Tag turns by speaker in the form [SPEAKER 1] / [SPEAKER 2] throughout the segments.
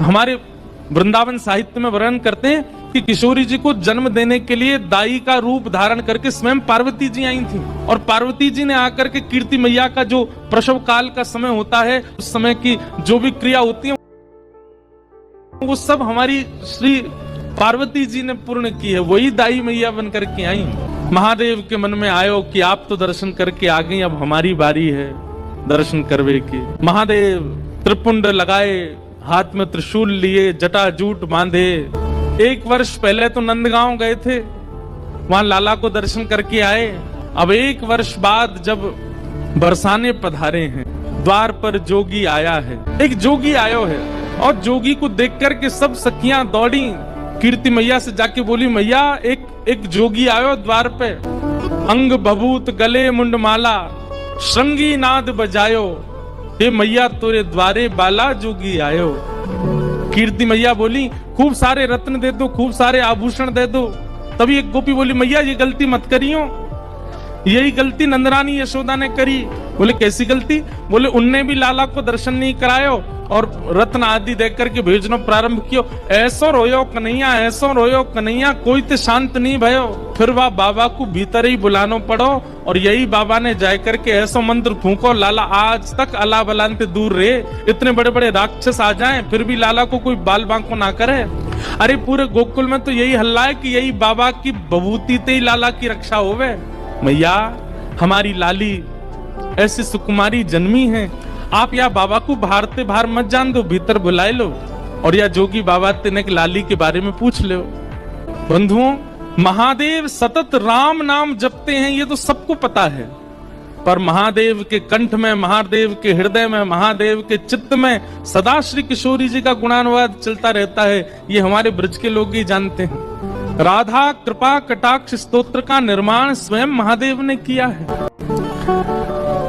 [SPEAKER 1] हमारे वृंदावन साहित्य में वर्णन करते हैं कि किशोरी जी को जन्म देने के लिए दाई का रूप धारण करके स्वयं पार्वती जी आई थी, और पार्वती जी ने आकर के कीर्ति मैया का जो प्रसव काल का समय होता है, उस समय की जो भी क्रिया होती है वो सब हमारी श्री पार्वती जी ने पूर्ण की है। वही दाई मैया बन करके आई। महादेव के मन में आयो कि आप तो दर्शन करके आ गई, अब हमारी बारी है दर्शन करवे की। महादेव त्रिपुंड लगाए, हाथ में त्रिशूल लिए, जटा जूट बांधे। 1 वर्ष पहले तो नंदगांव गए थे, वहां लाला को दर्शन करके आए। अब 1 वर्ष बाद जब बरसाने पधारे हैं, द्वार पर जोगी आया है। एक जोगी आयो है, और जोगी को देख करके सब सखियां दौड़ी कीर्ति मैया से जाके बोली, मैया एक जोगी आयो द्वार पे, अंग बभूत गले मुंडमाला, श्रृंगी नाद बजायो, हे मैया तोरे द्वारे बाला जोगी आयो। कीर्ति मैया बोली, खूब सारे रत्न दे दो, खूब सारे आभूषण दे दो। तभी एक गोपी बोली, मैया ये गलती मत करियो, यही गलती नंदरानी यशोदा ने करी। बोले कैसी गलती? बोले उनने भी लाला को दर्शन नहीं करायो और रत्न आदि देख करके भेजना प्रारंभ कियो। ऐसो रोयो कन्हैया, ऐसो रोयो कन्हैया, कोई तो शांत नहीं भयो। फिर वह बाबा को भीतर ही बुलानो पड़ो, और यही बाबा ने जाए करके ऐसो मंत्र फूको, लाला आज तक अला बलांते दूर रहे। इतने बड़े बड़े राक्षस आ जाएं फिर भी लाला को कोई बाल बांको ना करे। अरे पूरे गोकुल में तो यही हल्ला है कि यही बाबा की बभूति ते ही लाला की रक्षा होवे। मैया हमारी लाली ऐसी सुकुमारी जन्मी है, आप या बाबा को बाहरते बाहर मत जान दो, भीतर बुलाए लो, और या जोगी बाबा तिनक लाली के बारे में पूछ लो। बंधुओं, महादेव सतत राम नाम जपते हैं, ये तो सबको पता है, पर महादेव के कंठ में, महादेव के हृदय में, महादेव के चित्त में सदा श्री किशोरी जी का गुणानुवाद चलता रहता है। ये हमारे ब्रज के लोग ही जानते हैं। राधा कृपा कटाक्ष स्तोत्र का निर्माण स्वयं महादेव ने किया है।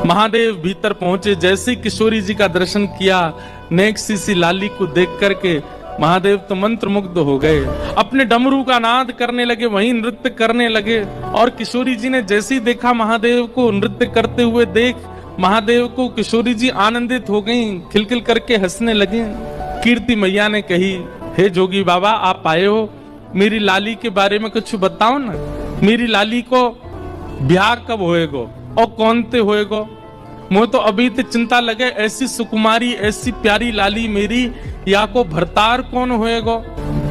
[SPEAKER 1] महादेव भीतर पहुंचे, जैसे किशोरी जी का दर्शन किया, नेक सी लाली को देख करके महादेव तो मंत्र मुग्ध हो गए। अपने डमरू का नाद करने लगे, वहीं नृत्य करने लगे। और किशोरी जी ने जैसे ही देखा महादेव को नृत्य करते हुए देख, महादेव को किशोरी जी आनंदित हो गईं, खिलखिल करके हंसने लगे। कीर्ति मैया ने कही, हे जोगी बाबा आप आए हो, मेरी लाली के बारे में कुछ बताओ ना। मेरी लाली को ब्याह कब होएगो और कौन ते होएगो? मुझे तो अभी तो चिंता लगे, ऐसी सुकुमारी ऐसी प्यारी लाली मेरी, या को भरतार कौन होएगो?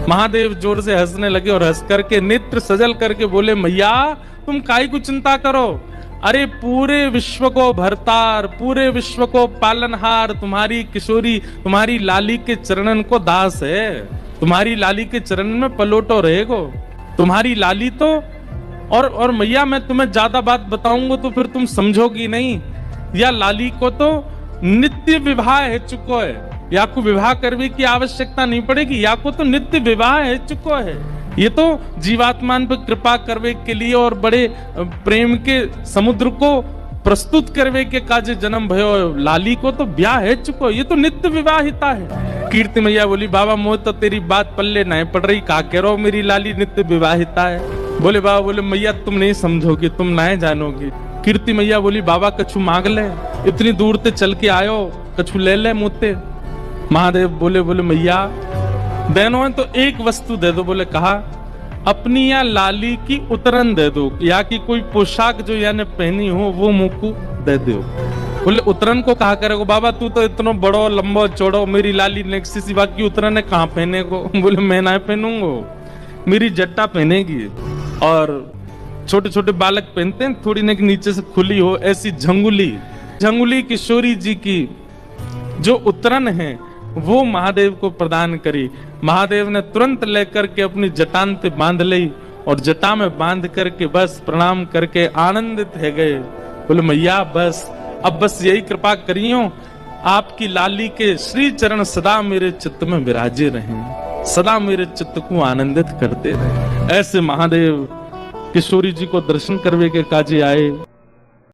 [SPEAKER 1] महादेव जोर से हंसने लगे और हंस करके नेत्र सजल करके बोले, मैया तुम काहे को चिंता करो, अरे पूरे विश्व को भरतार, पूरे विश्व को पालनहार तुम्हारी किशोरी, तुम्हारी लाली के चरणन को दास है। तुम्हारी लाली के चरण में पलोटो रहेगो। तुम्हारी लाली तो और मैया मैं तुम्हें ज्यादा बात बताऊंगा तो फिर तुम समझोगी नहीं। या लाली को तो नित्य विवाह है चुको है, या को विवाह करने की आवश्यकता नहीं पड़ेगी, या को तो नित्य विवाह है चुको है। ये तो जीवात्मान पर कृपा करवे के लिए और बड़े प्रेम के समुद्र को प्रस्तुत करवे के काजे जन्म भयो। लाली को तो ब्याह है चुको, ये तो नित्य विवाहिता है। कीर्ति मैया बोली, बाबा मोह तो तेरी बात पल्ले नहीं पड़ रही, का कह रहो मेरी लाली नित्य विवाहिता है। बोले बाबा, बोले मैया तुम नहीं समझोगी, तुम नहीं जानोगी। कीर्ति मैया बोली, बाबा कछु मांग ले, इतनी दूर ते चल के आयो, कछु ले ले मुझते। महादेव बोले मैया देनो है तो एक वस्तु दे दो। बोले कहा, अपनी या लाली की उतरन दे दो, या की कोई पोशाक जो याने पहनी हो वो मुझको दे दो। बोले उतरन को कहा करेगो? बाबा तू तो इतना बड़ो लंबो चौड़ो, मेरी लाली नेक्सी सिवा की उतरन है कहाँ पहने को? बोले मैं ना पहनूंगो, मेरी जट्टा पहनेगी। और छोटे छोटे बालक पहनते हैं, थोड़ी नेक नीचे से खुली हो, ऐसी झंगुली किशोरी जी की जो उतरन है वो महादेव को प्रदान करी। महादेव ने तुरंत लेकर के अपनी जटान पे बांध ली, और जटा में बांध करके बस प्रणाम करके आनंदित है गए। बोले मैया बस अब बस यही कृपा करियो, आपकी लाली के श्री चरण सदा मेरे चित्त में विराजे रहें, सदा मेरे चित्त को आनंदित करते रहे। ऐसे महादेव किशोरी जी को दर्शन करवे के काजे आए।